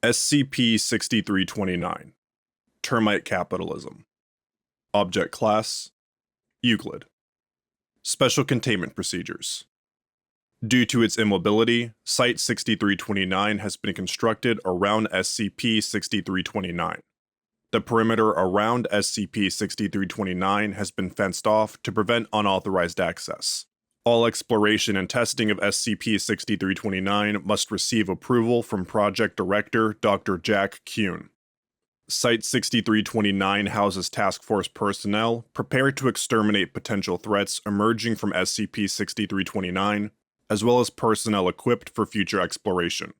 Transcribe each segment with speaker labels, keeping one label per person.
Speaker 1: SCP-6329 Termite Capitalism. Object Class Euclid. Special Containment Procedures. Due to its immobility, Site-6329 has been constructed around SCP-6329. The perimeter around SCP-6329 has been fenced off to prevent unauthorized access. All exploration and testing of SCP-6329 must receive approval from Project Director Dr. Jack Kuhn. Site-6329 houses Task Force personnel prepared to exterminate potential threats emerging from SCP-6329, as well as personnel equipped for future exploration.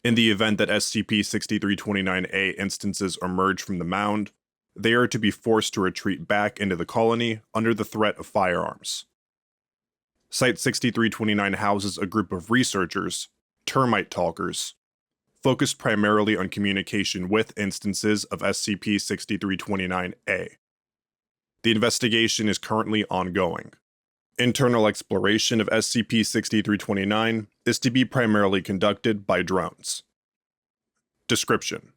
Speaker 1: In the event that SCP-6329-A instances emerge from the mound, they are to be forced to retreat back into the colony under the threat of firearms. Site-6329 houses a group of researchers, Termite Talkers, focused primarily on communication with instances of SCP-6329-A. The investigation is currently ongoing. Internal exploration of SCP-6329 is to be primarily conducted by drones. Description: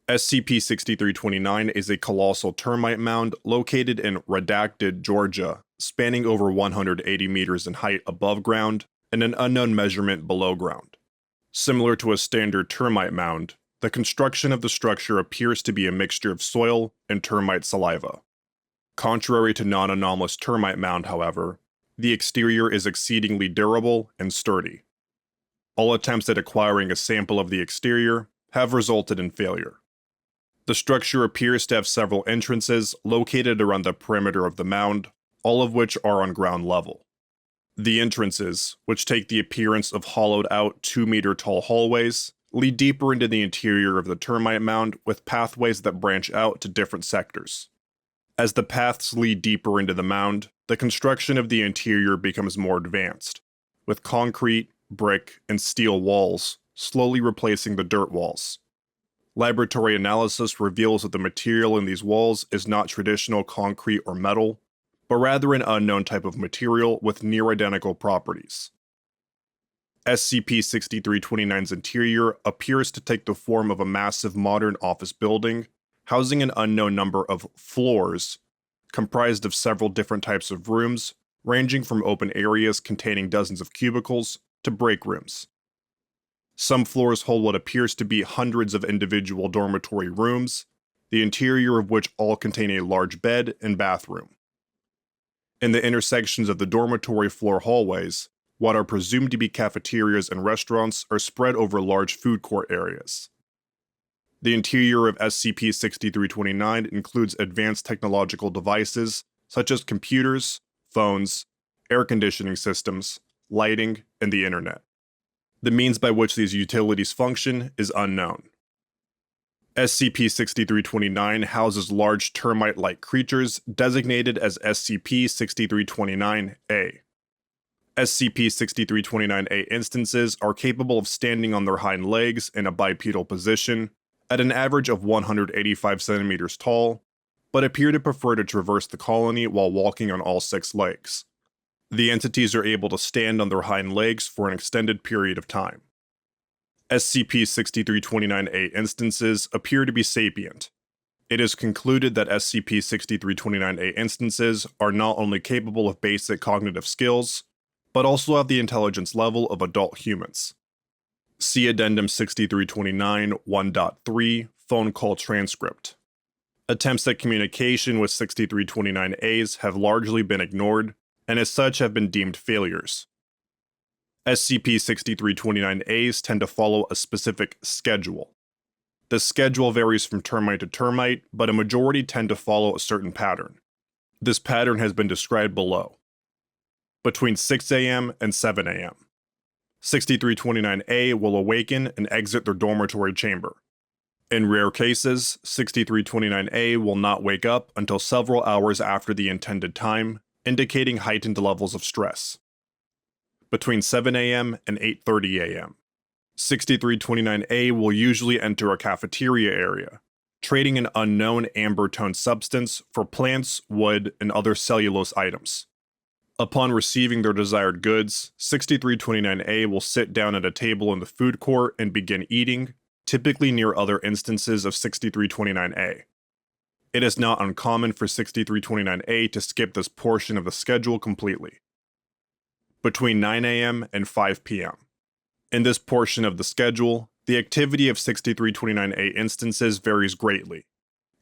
Speaker 1: SCP-6329 is a colossal termite mound located in Redacted, Georgia, spanning over 180 meters in height above ground and an unknown measurement below ground. Similar to a standard termite mound, the construction of the structure appears to be a mixture of soil and termite saliva. Contrary to non-anomalous termite mound, however, the exterior is exceedingly durable and sturdy. All attempts at acquiring a sample of the exterior have resulted in failure. The structure appears to have several entrances located around the perimeter of the mound, all of which are on ground level. The entrances, which take the appearance of hollowed-out 2-meter-tall hallways, lead deeper into the interior of the termite mound with pathways that branch out to different sectors. As the paths lead deeper into the mound, the construction of the interior becomes more advanced, with concrete, brick, and steel walls slowly replacing the dirt walls. Laboratory analysis reveals that the material in these walls is not traditional concrete or metal, but rather an unknown type of material with near-identical properties. SCP-6329's interior appears to take the form of a massive modern office building, housing an unknown number of floors, comprised of several different types of rooms, ranging from open areas containing dozens of cubicles to break rooms. Some floors hold what appears to be hundreds of individual dormitory rooms, the interior of which all contain a large bed and bathroom. In the intersections of the dormitory floor hallways, what are presumed to be cafeterias and restaurants are spread over large food court areas. The interior of SCP-6329 includes advanced technological devices such as computers, phones, air conditioning systems, lighting, and the internet. The means by which these utilities function is unknown. SCP-6329 houses large termite-like creatures designated as SCP-6329-A. SCP-6329-A instances are capable of standing on their hind legs in a bipedal position at an average of 185 centimeters tall, but appear to prefer to traverse the colony while walking on all 6 legs. The entities are able to stand on their hind legs for an extended period of time. SCP-6329-A instances appear to be sapient. It is concluded that SCP-6329-A instances are not only capable of basic cognitive skills, but also have the intelligence level of adult humans. See Addendum 6329 1.3 Phone Call Transcript. Attempts at communication with 6329-As have largely been ignored, and as such have been deemed failures. SCP-6329-As tend to follow a specific schedule. The schedule varies from termite to termite, but a majority tend to follow a certain pattern. This pattern has been described below. Between 6 a.m. and 7 a.m. 6329-A will awaken and exit their dormitory chamber. In rare cases, 6329-A will not wake up until several hours after the intended time, indicating heightened levels of stress. Between 7 a.m. and 8:30 a.m. 6329-A will usually enter a cafeteria area, trading an unknown amber-toned substance for plants, wood, and other cellulose items. Upon receiving their desired goods, 6329-A will sit down at a table in the food court and begin eating, typically near other instances of 6329A. It is not uncommon for 6329A to skip this portion of the schedule completely. Between 9 a.m. and 5 p.m. In this portion of the schedule, the activity of 6329A instances varies greatly.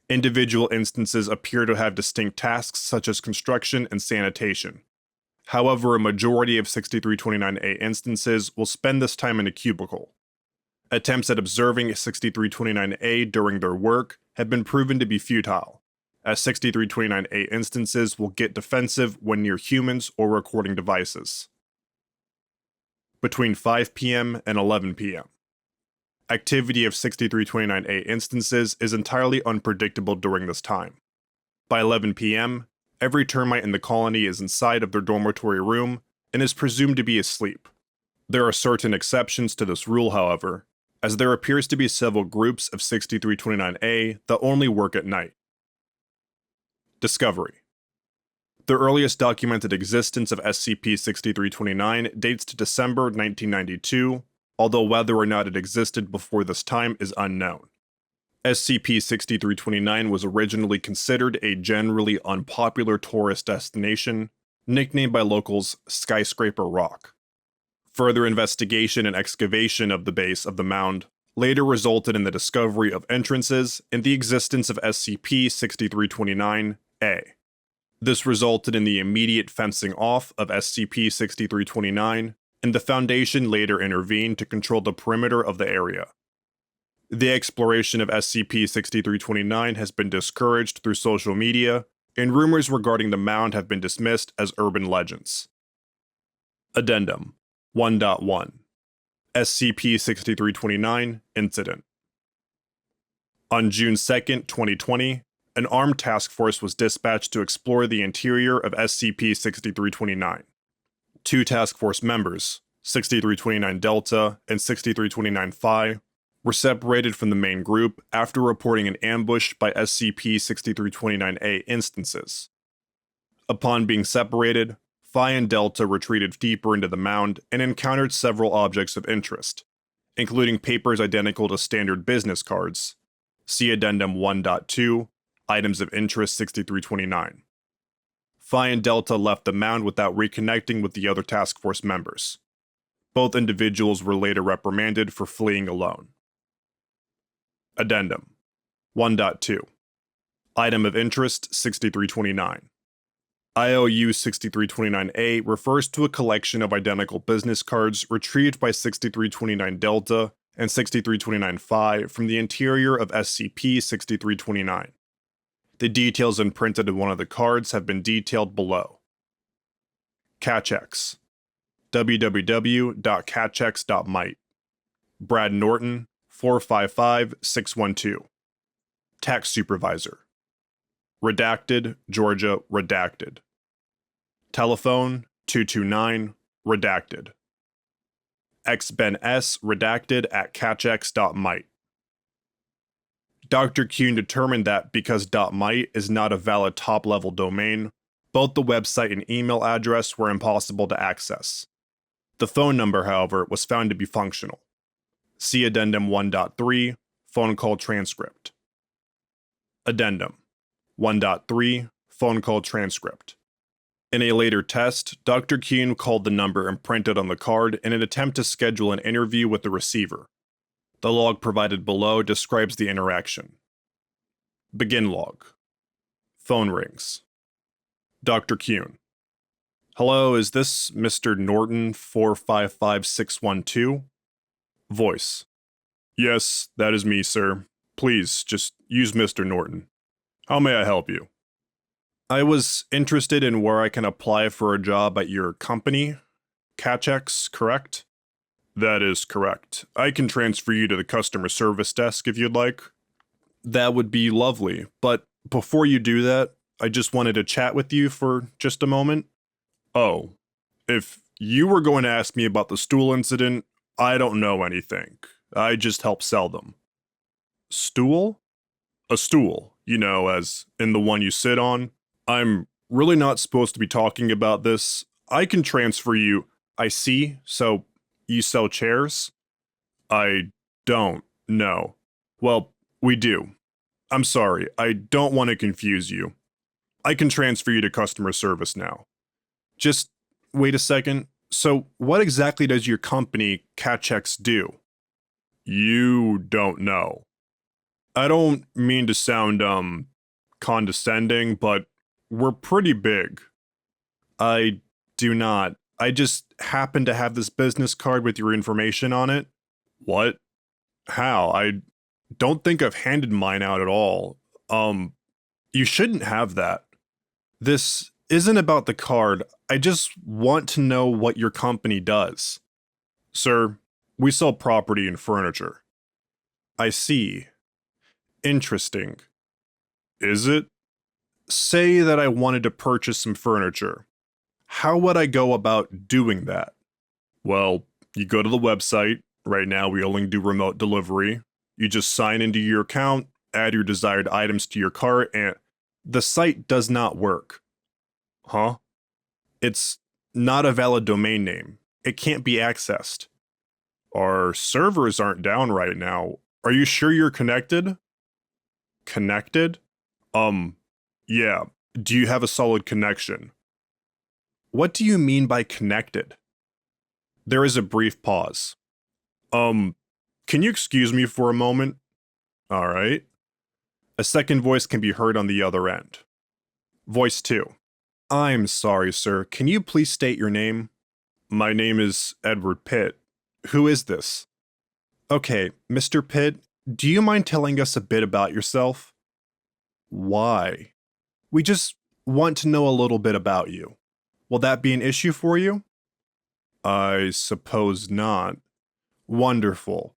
Speaker 1: Individual instances appear to have distinct tasks such as construction and sanitation. However, a majority of 6329A instances will spend this time in a cubicle. Attempts at observing 6329A during their work have been proven to be futile, as 6329A instances will get defensive when near humans or recording devices. Between 5 p.m. and 11 p.m. Activity of 6329A instances is entirely unpredictable during this time. By 11 p.m., every termite in the colony is inside of their dormitory room and is presumed to be asleep. There are certain exceptions to this rule, however, as there appears to be several groups of 6329A that only work at night. Discovery. The earliest documented existence of SCP-6329 dates to December 1992, although whether or not it existed before this time is unknown. SCP-6329 was originally considered a generally unpopular tourist destination, nicknamed by locals Skyscraper Rock. Further investigation and excavation of the base of the mound later resulted in the discovery of entrances and the existence of SCP-6329-A. This resulted in the immediate fencing off of SCP-6329, and the Foundation later intervened to control the perimeter of the area. The exploration of SCP-6329 has been discouraged through social media, and rumors regarding the mound have been dismissed as urban legends. Addendum 1.1 SCP-6329 Incident. On June 2, 2020, an armed task force was dispatched to explore the interior of SCP-6329. Two task force members, 6329 Delta and 6329 Phi, were separated from the main group after reporting an ambush by SCP-6329-A instances. Upon being separated, Phi and Delta retreated deeper into the mound and encountered several objects of interest, including papers identical to standard business cards. See Addendum 1.2, Items of Interest 6329. Phi and Delta left the mound without reconnecting with the other task force members. Both individuals were later reprimanded for fleeing alone. Addendum 1.2 Item of Interest 6329. IOU 6329-A refers to a collection of identical business cards retrieved by 6329 Delta and 6329 Phi from the interior of SCP-6329. The details imprinted in one of the cards have been detailed below. Catchex. www.catchex.mite. Brad Norton, 455612. Tax Supervisor. Redacted, Georgia, redacted. Telephone, 229, redacted. XBen S, redacted at catchex.mite. Dr. Kuhn determined that because .mite is not a valid top-level domain, both the website and email address were impossible to access. The phone number, however, was found to be functional. See Addendum 1.3, Phone Call Transcript. Addendum 1.3, Phone Call Transcript. In a later test, Dr. Kuhn called the number imprinted on the card in an attempt to schedule an interview with the receiver. The log provided below describes the interaction. Begin log. Phone rings. Dr. Kuhn. Hello, is this Mr. Norton 455612? Voice. Yes, that is me, sir. Please, just use Mr. Norton. How may I help you? I was interested in where I can apply for a job at your company. Catchex, correct? That is correct. I can transfer you to the customer service desk if you'd like. That would be lovely, but before you do that, I just wanted to chat with you for just a moment. Oh, if you were going to ask me about the stool incident, I don't know anything. I just help sell them. Stool? A stool, you know, as in the one you sit on. I'm really not supposed to be talking about this. I can transfer you. I see, so you sell chairs? I don't. No. Well, we do. I'm sorry, I don't want to confuse you. I can transfer you to customer service now. Just wait a second. So, what exactly does your company, Catchex, do? You don't know. I don't mean to sound, condescending, but we're pretty big. I do not. I just happen to have this business card with your information on it. What? How? I don't think I've handed mine out at all. You shouldn't have that. This isn't about the card. I just want to know what your company does. Sir, we sell property and furniture. I see. Interesting. Is it? Say that I wanted to purchase some furniture. How would I go about doing that? Well, you go to the website. Right now, we only do remote delivery. You just sign into your account, add your desired items to your cart, and the site does not work. Huh? It's not a valid domain name. It can't be accessed. Our servers aren't down right now. Are you sure you're connected? Connected? Yeah. Do you have a solid connection? What do you mean by connected? There is a brief pause. Can you excuse me for a moment? Alright. A second voice can be heard on the other end. Voice 2. I'm sorry, sir. Can you please state your name? My name is Edward Pitt. Who is this? Okay, Mr. Pitt, do you mind telling us a bit about yourself? Why? We just want to know a little bit about you. Will that be an issue for you? I suppose not. Wonderful.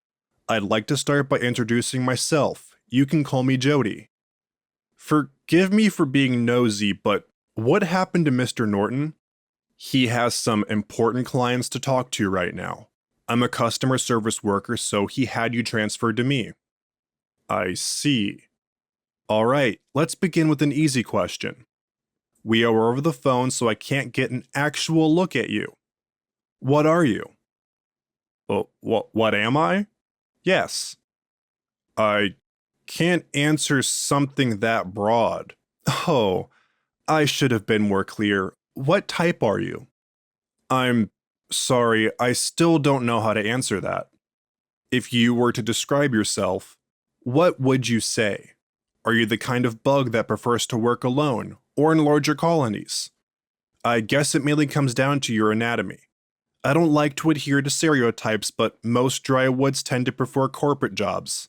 Speaker 1: I'd like to start by introducing myself. You can call me Jody. Forgive me for being nosy, but what happened to Mr. Norton? He has some important clients to talk to right now. I'm a customer service worker, so he had you transferred to me. I see. Alright, let's begin with an easy question. We are over the phone, so I can't get an actual look at you. What are you? What am I? Yes. I can't answer something that broad. Oh, I should have been more clear. What type are you? I'm sorry, I still don't know how to answer that. If you were to describe yourself, what would you say? Are you the kind of bug that prefers to work alone or in larger colonies? I guess it mainly comes down to your anatomy. I don't like to adhere to stereotypes, but most drywoods tend to prefer corporate jobs.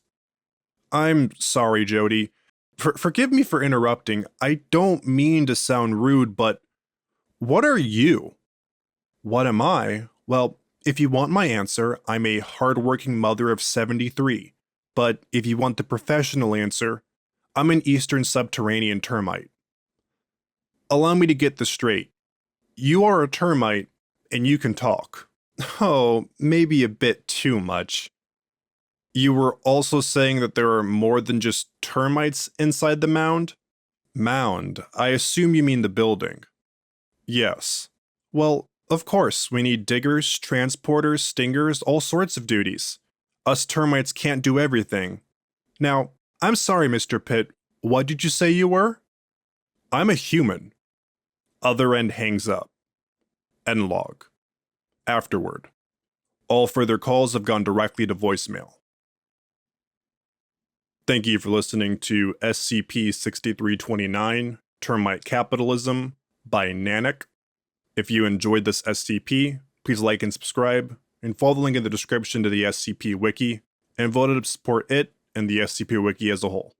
Speaker 1: I'm sorry, Jody. Forgive me for interrupting. I don't mean to sound rude, but what are you? What am I? Well, if you want my answer, I'm a hardworking mother of 73. But if you want the professional answer, I'm an Eastern Subterranean termite. Allow me to get this straight. You are a termite, and you can talk. Oh, maybe a bit too much. You were also saying that there are more than just termites inside the mound? Mound, I assume you mean the building. Yes. Well, of course, we need diggers, transporters, stingers, all sorts of duties. Us termites can't do everything. Now, I'm sorry, Mr. Pitt, what did you say you were? I'm a human. Other end hangs up. End log. Afterward. All further calls have gone directly to voicemail. Thank you for listening to SCP-6329, Termite Capitalism, by Nanak. If you enjoyed this SCP, please like and subscribe, and follow the link in the description to the SCP Wiki, and vote to support it and the SCP Wiki as a whole.